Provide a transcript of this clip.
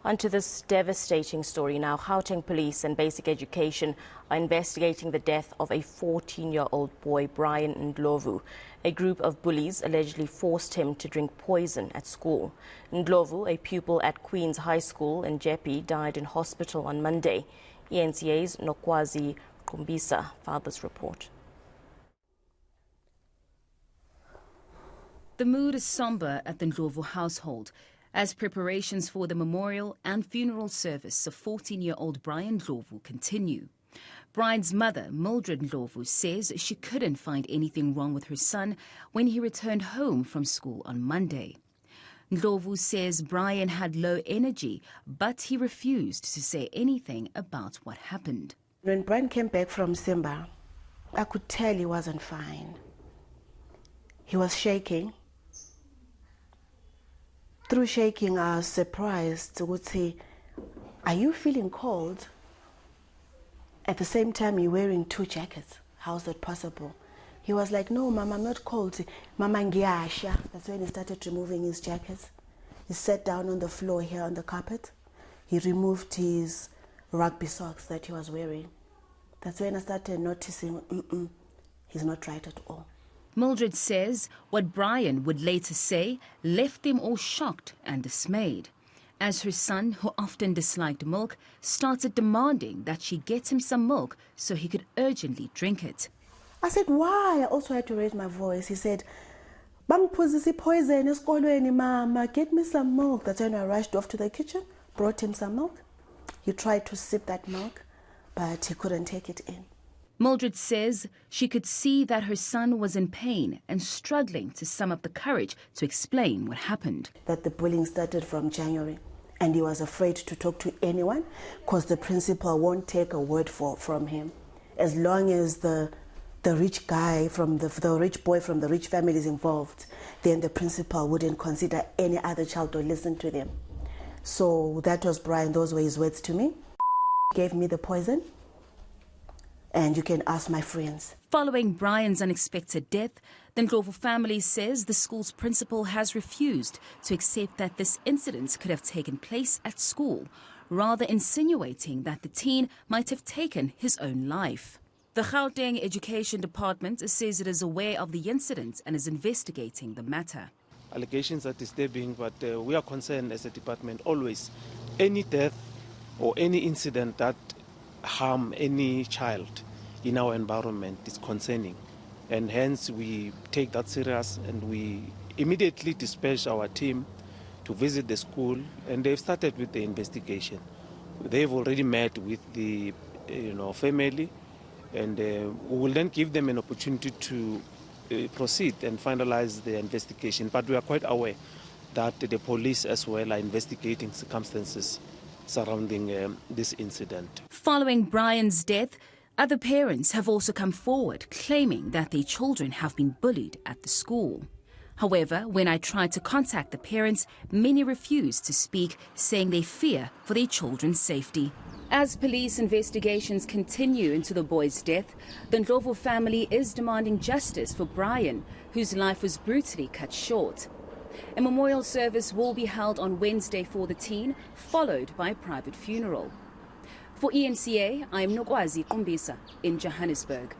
Onto this devastating story now. Gauteng police and basic education are investigating the death of a 14-year-old boy, Brian Ndlovu. A group of bullies allegedly forced him to drink poison at school. Ndlovu, a pupil at Queen's High School in Jeppe, died in hospital on Monday. eNCA's Nokwazi Qumbisa filed this report. The mood is somber at the Ndlovu household as preparations for the memorial and funeral service of 14-year-old Brian Ndlovu continue. Brian's mother, Ndlovu, says she couldn't find anything wrong with her son when he returned home from school on Monday. Ndlovu says Brian had low energy, but he refused to say anything about what happened. When Brian came back from Simba, I could tell he wasn't fine. He was shaking. Through shaking, I was surprised. I would say, "Are you feeling cold?" At the same time, you're wearing 2 jackets. How's that possible? He was like, "No, Mama, I'm not cold. Mama ngiasha." That's when he started removing his jackets. He sat down on the floor here on the carpet. He removed his rugby socks that he was wearing. That's when I started noticing, he's not right at all. Mildred says what Brian would later say left them all shocked and dismayed, as her son, who often disliked milk, started demanding that she get him some milk so he could urgently drink it. I said, "Why?" I also had to raise my voice. He said, "Bangphuzisa poison esikolweni, Mama, get me some milk." That's when I rushed off to the kitchen, brought him some milk. He tried to sip that milk, but he couldn't take it in. Mildred says she could see that her son was in pain and struggling to sum up the courage to explain what happened. That the bullying started from January, and he was afraid to talk to anyone because the principal won't take a word from him. As long as the rich guy from the rich boy from the rich family is involved, then the principal wouldn't consider any other child or listen to them. So that was Brian. Those were his words to me. He gave me the poison. And you can ask my friends. Following Brian's unexpected death, the Ndlovu family says the school's principal has refused to accept that this incident could have taken place at school, rather insinuating that the teen might have taken his own life. The Gauteng Education Department says it is aware of the incident and is investigating the matter. Allegations are disturbing, but we are concerned as a department always. Any death or any incident that harm any child in our environment is concerning, and hence we take that serious, and we immediately dispatch our team to visit the school, and they've started with the investigation. They've already met with the family, and we will then give them an opportunity to proceed and finalize the investigation. But we are quite aware that the police as well are investigating circumstances surrounding this incident. Following Brian's death, other parents have also come forward claiming that their children have been bullied at the school. However, when I tried to contact the parents, many refused to speak, saying they fear for their children's safety. As police investigations continue into the boy's death, the Ndlovu family is demanding justice for Brian, whose life was brutally cut short. A memorial service will be held on Wednesday for the teen, followed by a private funeral. For eNCA, I am Nokwazi Qumbisa in Johannesburg.